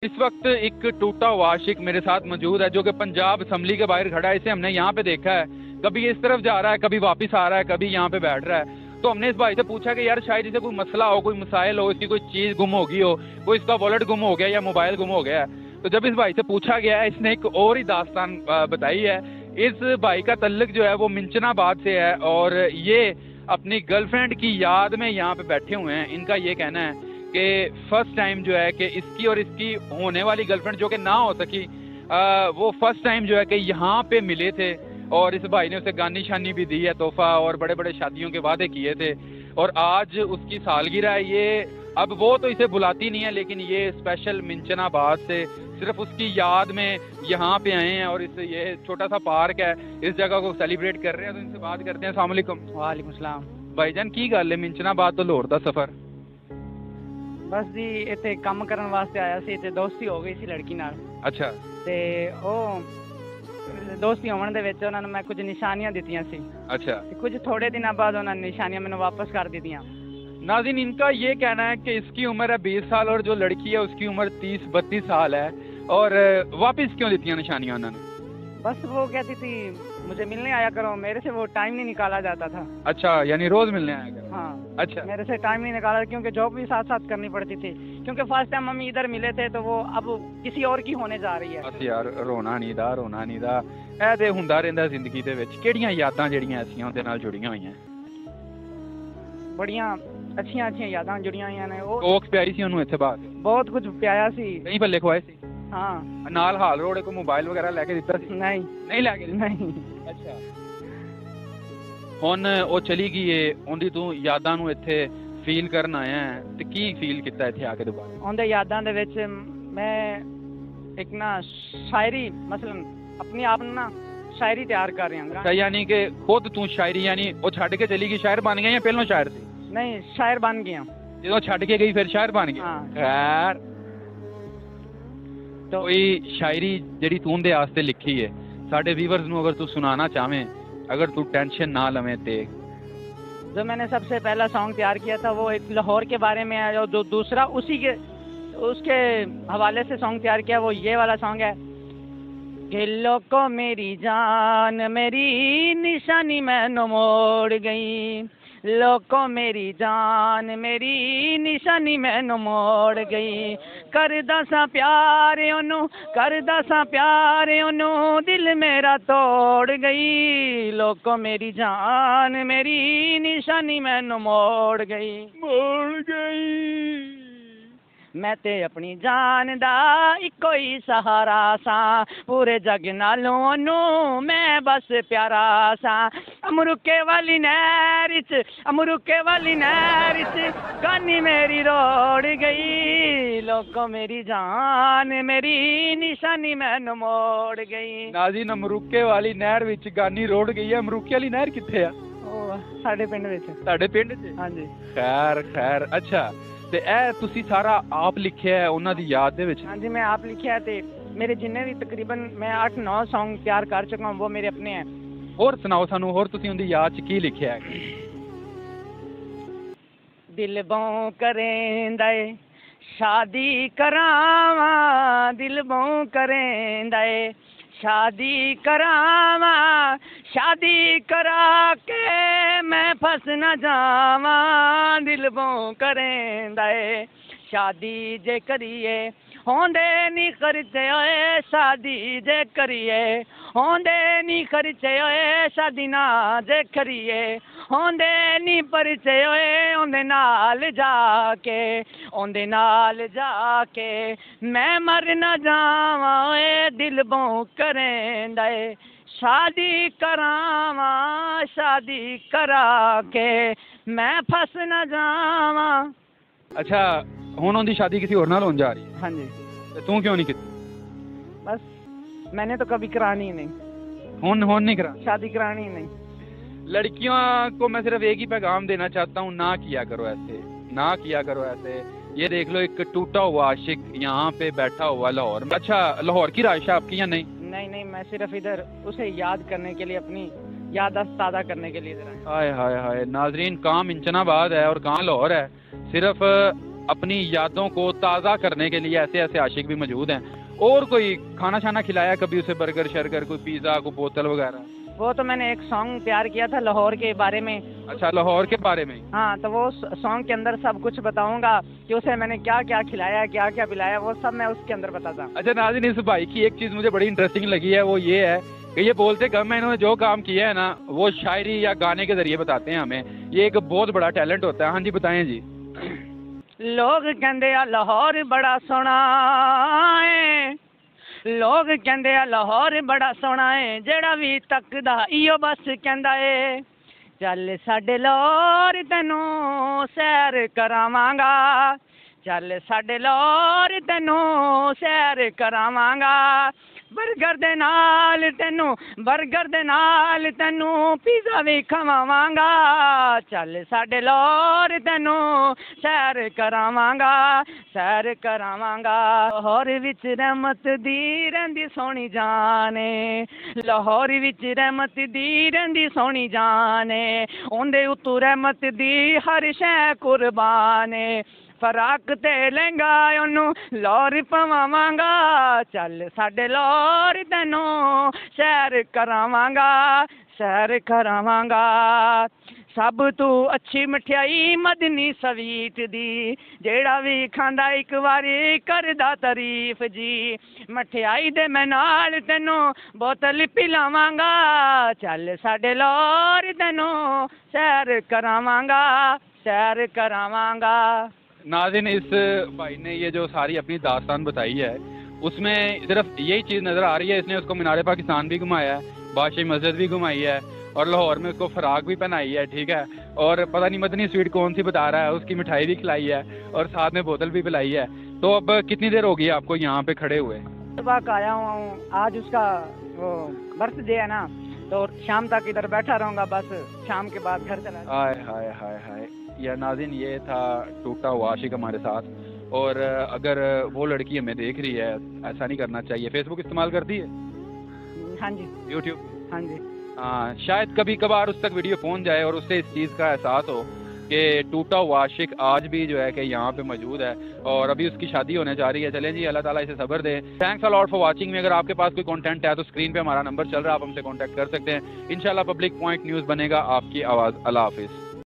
इस वक्त एक टूटा हुआ आशिक मेरे साथ मौजूद है जो कि पंजाब असम्बली के बाहर खड़ा है। इसे हमने यहाँ पे देखा है, कभी इस तरफ जा रहा है, कभी वापस आ रहा है, कभी यहाँ पे बैठ रहा है। तो हमने इस भाई से पूछा कि यार शायद इसे कोई मसला हो, कोई मसाइल हो, इसकी कोई चीज़ गुम हो गई हो, कोई इसका वॉलेट गुम हो गया या मोबाइल गुम हो गया है। तो जब इस भाई से पूछा गया है, इसने एक और ही दास्तान बताई है। इस भाई का तल्लुक जो है वो मिंचनाबाद से है और ये अपनी गर्लफ्रेंड की याद में यहाँ पे बैठे हुए हैं। इनका ये कहना है कि फर्स्ट टाइम जो है कि इसकी और इसकी होने वाली गर्लफ्रेंड जो कि ना हो सकी, वो फर्स्ट टाइम जो है कि यहाँ पे मिले थे और इस भाई ने उसे गानी शानी भी दी है, तोहफा, और बड़े बड़े शादियों के वादे किए थे। और आज उसकी सालगिरह है। ये अब वो तो इसे बुलाती नहीं है, लेकिन ये स्पेशल मिंचनाबाद से सिर्फ उसकी याद में यहाँ पे आए हैं और इस ये छोटा सा पार्क है, इस जगह को सेलिब्रेट कर रहे हैं। तो इनसे बात करते हैं। अस्सलाम वालेकुम। वालेकुम सलाम। भाईजान की गल है, मिंचनाबाद तो लाहौर दा सफर? बस जी इतने काम करने वास्ते आया सी ते दोस्ती हो गई सी लड़की नाल। अच्छा। ते ओ दोस्ती होने दे विच उन्हां नूं मैं कुछ निशानियां दित्तियां सी। अच्छा। ते कुछ थोड़े दिनों बाद उन्हां ने निशानियां मैनूं वापस कर दित्तियां। नाज़रीन, इनका ये कहना है कि इसकी उम्र है 20 साल और जो लड़की है उसकी उम्र 30-32 साल है। और वापस क्यों देती निशानियां उन्होंने? बस वो कहती थी मुझे मिलने आया करो, मेरे से वो टाइम नहीं निकाला जाता था। अच्छा, यानी रोज मिलने आया करो। हाँ। अच्छा। मेरे से टाइम नहीं निकाला क्योंकि जॉब भी साथ साथ करनी पड़ती थी, क्योंकि फर्स्ट टाइम हम इधर मिले थे तो वो अब किसी और की होने जा रही है। बस यार रोना नहीं दा, रोना नहीं दा। ਇਹ ਤੇ ਹੁੰਦਾ ਰਹਿੰਦਾ ਜ਼ਿੰਦਗੀ ਦੇ ਵਿੱਚ। ਕਿਹੜੀਆਂ ਯਾਦਾਂ ਜਿਹੜੀਆਂ ਐਸੀਆਂ ਉਹਦੇ ਨਾਲ ਜੁੜੀਆਂ ਹੋਈਆਂ? ਬੜੀਆਂ ਅੱਛੀਆਂ ਅੱਛੀਆਂ ਯਾਦਾਂ ਜੁੜੀਆਂ ਹੋਈਆਂ ਨੇ। ਉਹ ਕੋਕ ਪਿਆਈ ਸੀ ਉਹਨੂੰ ਇੱਥੇ ਬਾਹਰ? ਬਹੁਤ ਕੁਝ ਪਿਆਇਆ ਸੀ। ਕਈ ਬੱਲੇ ਖਵਾਏ ਸੀ? ਹਾਂ। ਨਾਲ ਹਾਲ ਰੋੜੇ ਕੋ ਮੋਬਾਈਲ ਵਗੈਰਾ ਲੈ ਕੇ ਦਿੱਤਾ ਸੀ? ਨਹੀਂ ਨਹੀਂ ਲੈ ਕੇ ਦਿੱਤਾ। ਨਹੀਂ। ਅੱਛਾ। ਹੁਣ ਉਹ ਚਲੀ ਗਈ ਏ, ਉਹਦੀ ਤੂੰ ਯਾਦਾਂ ਨੂੰ ਇੱਥੇ ਫੀਲ ਕਰਨ ਆਇਆ ਹੈ ਤੇ ਕੀ ਫੀਲ ਕੀਤਾ ਇੱਥੇ ਆ ਕੇ ਦੁਬਾਰਾ? ਉਹਦੇ ਯਾਦਾਂ ਦੇ ਵਿੱਚ ਮੈਂ ਇੱਕ ਨਾ ਸ਼ਾਇਰੀ ਮਸਲਨ अपने आप ना शायरी तैयार कर रहा हूँ। यानी कि खुद तू शायरी, यानी वो छड़ के चली गई शायर बन गई या पहलों शायर थी? नहीं, शायर बन गया। जो छड़ के गई फिर शायर बन गई? हाँ। खैर, तो कोई शायरी जेडी तू उनदे वास्ते लिखी है साडे व्यूअर्स नु अगर तू सुनाना चाहे, अगर तू टेंशन ना लवे ते? जो मैंने सबसे पहला सॉन्ग तैयार किया था वो एक लाहौर के बारे में है, और जो दूसरा उसी के उसके हवाले से सॉन्ग तैयार किया वो ये वाला सॉन्ग है कि लोको मेरी जान मेरी निशानी मैनू मोड़ गई, लोको मेरी जान मेरी निशानी मैनू मोड़ गई, करदा सा प्यार ओनू करदा सा प्यार ओनू दिल मेरा तोड़ गई, लोको मेरी जान मेरी निशानी मैनू मोड़ गई। मैं ते अपनी जान दा इको ही सहारा सा, पूरे जग नालों ओनू मैं बस प्यारा सा, अमरुके वाली नहर च अमरुके वाली नहर च गानी मेरी रोड़ गई, लोको मेरी जान मेरी निशानी मैनू मोड़ गई। नाज़रीन, अमरुके वाली नहर विच गानी रोड़ गई है। अमरुके वाली नहर किथे आ? साडे पिंड विच। साडे पिंड च? हाँ जी। खैर खैर। अच्छा, ਤੇ ਇਹ ਤੁਸੀਂ ਸਾਰਾ ਆਪ ਲਿਖਿਆ ਹੈ ਉਹਨਾਂ ਦੀ ਯਾਦ ਦੇ ਵਿੱਚ? ਹਾਂਜੀ, मैं आप लिखा है। ते मेरे जिन्ने भी तकरीबन मैं 8-9 सॉन्ग तैयार कर चुका हूँ, वो मेरे अपने हैं। ਹੋਰ ਸੁਣਾਓ ਸਾਨੂੰ, ਹੋਰ ਤੁਸੀਂ ਉਹਦੀ ਯਾਦ 'ਚ ਕੀ ਲਿਖਿਆ ਹੈ? दिल बों करेंदा ए शादी करावा, दिल बों करेंदा ए शादी करावा, शादी करा के मैं फस न जावा, दिल बों करेंदा ए शादी जे करिए होंदे नी खर्चे ओए, शादी जे करिए होंदे नी खर्चे ओए, शादी ना जे करिए होंदे नी परिचे ओए, ओंदे नाल जाके मैं मर न जावा ओए, दिल बों करेंदा ए शादी करावा, शादी करा के मैं फस न जावा। अच्छा, ਹੁਣ ਉਹਦੀ ਸ਼ਾਦੀ ਕਿਸੇ ਹੋਰ ਨਾਲ ਹੋਣ ਜਾ ਰਹੀ ਹੈ? हाँ जी। ਤੇ ਤੂੰ ਕਿਉਂ ਨਹੀਂ ਕੀਤੀ? बस मैंने तो कभी करानी ही नहीं। ਹੁਣ नहीं करा? शादी करानी ही नहीं। लड़कियों को मैं सिर्फ एक ही पैगाम देना चाहता हूँ, ना किया करो ऐसे, ना किया करो ऐसे। ये देख लो, एक टूटा हुआ आशिक यहाँ पे बैठा हुआ लाहौर में। अच्छा, लाहौर की राइश है आपकी या नहीं? नहीं, मैं सिर्फ इधर उसे याद करने के लिए, अपनी याददाश्त ताज़ा करने के लिए इधर आया। हाय हाय हाय। नाजरीन, कहाँ मिंचनाबाद है और कहाँ लाहौर है। सिर्फ अपनी यादों को ताज़ा करने के लिए ऐसे ऐसे आशिक भी मौजूद हैं। और कोई खाना शाना खिलाया कभी उसे, बर्गर शर्गर, कोई पिज़्ज़ा, कोई बोतल वगैरह? वो तो मैंने एक सॉन्ग तैयार किया था लाहौर के बारे में। अच्छा, लाहौर के बारे में? हाँ, तो वो सॉन्ग के अंदर सब कुछ बताऊंगा कि उसे मैंने क्या क्या खिलाया, क्या क्या पिलाया, वो सब मैं उसके अंदर बताता। अच्छा नाज़रीन, इस भाई की एक चीज़ मुझे बड़ी इंटरेस्टिंग लगी है, वो ये है कि ये बोलते कम है, इन्होंने जो काम किया है ना वो शायरी या गाने के जरिए बताते हैं हमें। ये एक बहुत बड़ा टैलेंट होता है। हाँ जी, बताएं जी। लोग कहते आ लाहौर बड़ा सोहना है, लोग कहते आ लाहौर बड़ा सोहना है, जेड़ा भी तकदा इयो बस कहंदा है, चल साडे लाहौर तैनू सैर करावांगा, चल साडे लाहौर तैनू सैर करावांगा, बर्गर दे नाल तैनू पिज़्ज़ा भी खवावांगा, चल साडे लाहौर तैनू सैर करावांगा, सैर करावांगा। लाहौर विच रहमत दी रहिंदी सोहनी जाने, लाहौर विच रहमत दी रहिंदी सोहनी जाने, ओंदे उत्तू रहमत दी हर शै कुर्बान है, फराक ते लहंगा ओनू लाहौर पवावांगा, चल साडे लाहौर तैनू सैर करावांगा, सैर करावांगा। सब तू अच्छी मठियाई मदनी स्वीट दी, जेड़ा भी खांदा एक बारी करदा तारीफ जी, मठियाई दे मैं नाल तैनू बोतल पिलावांगा, चल साडे लाहौर तैनू सैर करावांगा, सैर करावांगा। नाज़रीन, इस भाई ने ये जो सारी अपनी दास्तान बताई है उसमें सिर्फ यही चीज़ नज़र आ रही है, इसने उसको मीनार पाकिस्तान भी घुमाया है, बादशाही मस्जिद भी घुमाई है, और लाहौर में उसको फ़राक भी पहनाई है, ठीक है, और पता नहीं मदनी स्वीट कौन सी बता रहा है, उसकी मिठाई भी खिलाई है और साथ में बोतल भी पिलाई है। तो अब कितनी देर हो गई आपको यहाँ पे खड़े हुए? सुबह का आया हूँ, आज उसका वो बर्थडे है ना, तो शाम तक इधर बैठा रहूँगा, बस शाम के बाद घर चला। हाय हाय हाय हाय, या नाज़रीन ये था टूटा हुआ आशिक हमारे साथ। और अगर वो लड़की हमें देख रही है, ऐसा नहीं करना चाहिए। फेसबुक इस्तेमाल करती है? हाँ जी। यूट्यूब? हाँ जी। हाँ, शायद कभी कभार उस तक वीडियो पहुंच जाए और उससे इस चीज़ का एहसास हो कि टूटा हुआ आशिक आज भी जो है कि यहाँ पे मौजूद है और अभी उसकी शादी होने जा रही है। चलें जी, अल्लाह ताला इसे सब्र दे। Thanks a lot for watching. में अगर आपके पास कोई कंटेंट है तो स्क्रीन पे हमारा नंबर चल रहा है, आप हमसे कांटेक्ट कर सकते हैं। इंशाल्लाह पब्लिक पॉइंट न्यूज़ बनेगा आपकी आवाज़। अल्लाह हाफिज़।